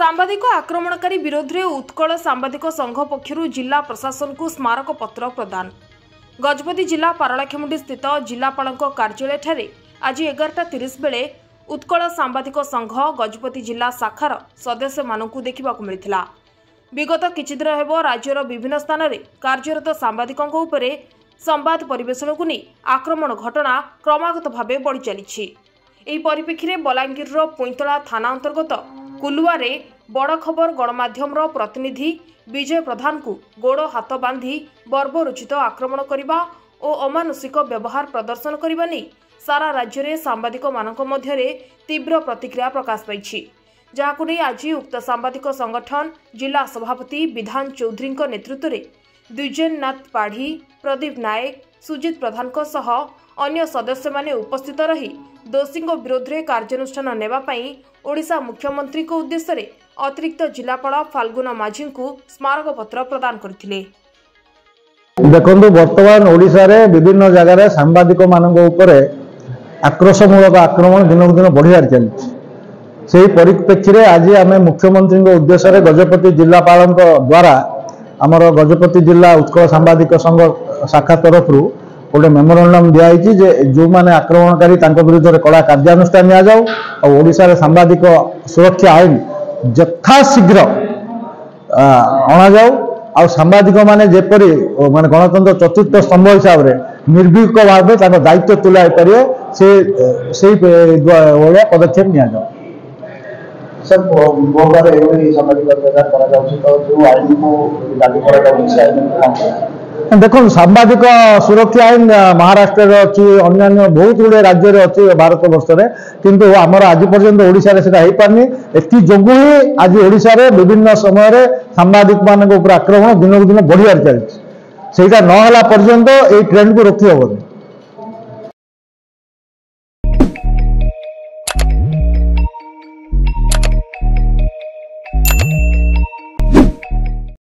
सांबादिक आक्रमणकारी विरोध में उत्कल सांबादिक संघ पक्षर जिला प्रशासन को स्मारक पत्र प्रदान। गजपति जिला पारलाखेमुंडी स्थित जिलापाल कार्यालय आज 11:30 बेले उत्कल सांबादिक संघ गजपति जिला शाखार सदस्य मानू देखा मिलता। विगत किछि दिन हेब राज्यर विभिन्न स्थान में कार्यरत सांबादिकों उपरे संवाद परिवेषण को नहीं आक्रमण घटना क्रमागत भाव बढ़ी चली। एही परिप्रेक्षी में बलांगीर पुईतला थाना अंतर्गत कुलुआरे बड़ खबर गणमाध्यम प्रतिनिधि विजय प्रधान को गोड़ हाथ बांधी बर्बरोचित आक्रमण करने और अमानुषिक व्यवहार प्रदर्शन करने नहीं सारा राज्य में सांबादिक मानक मध्य तीव्र प्रतिक्रिया प्रकाश पाई। जहां नहीं आज उक्त सांबादिक संगठन जिला सभापति विधान चौधरी नेतृत्व में द्विजेन्द्रनाथ पाढ़ी, प्रदीप नायक, सुजित प्रधान सह अन्य सदस्य माने उपस्थित रही दोषी विरोध में कार्यानुष्ठान नेबापई ओडिशा मुख्यमंत्री को उद्देश्य रे अतिरिक्त जिलापाल फाल्गुन माझी को स्मारक पत्र प्रदान करथिले। देखंतु वर्तमान ओडिशा रे विभिन्न जगह रे सांबादिक मानक ऊपर आक्रोशमूलक आक्रमण दिन दिन बढ़िया चलछि। सेही परिप्रेक्षी रे आज आमे मुख्यमंत्री को उद्देश्य रे गजपति जिलापाल द्वारा आमर गजपति जिला उत्कल सांबादिक संघ शाखा तरफ गोटे मेमोरांडम दिखाई जे जो माने आक्रमणकारी विरुद्ध में कड़ा कार्यानुष्ठान नि जाऊ और ओडिशा रे सांबादिक सुरक्षा आईन यथाशीघ्र अणा जाऊ और सांबादिक माने जेपरी माने गणतंत्र चतुर्थ स्तंभ हिसाब से निर्भीक भाव दायित्व तुलाई पारे से पदक्षेप नि जाऊ। सर बहुत बार सामाजिक अत्याचार करा जाउछि तो जो आईन को लागू करा जाउछि आईन देखो सांबादिक सुरक्षा आईन महाराष्ट्र अच्छी अन्य बहुत गुड़े राज्य अच्छी भारत वर्ष में किंतु आमर आज पर्यंत ओडिशा रे सेटा हो पारनी। एथि जोगु ही आज ओडिशा रे विभिन्न समय रे सांबादिक मान आक्रमण दिन दिन बढ़िया चलछि। सेटा न होला पर्यंत ए ट्रेंड को रोकी होबनी।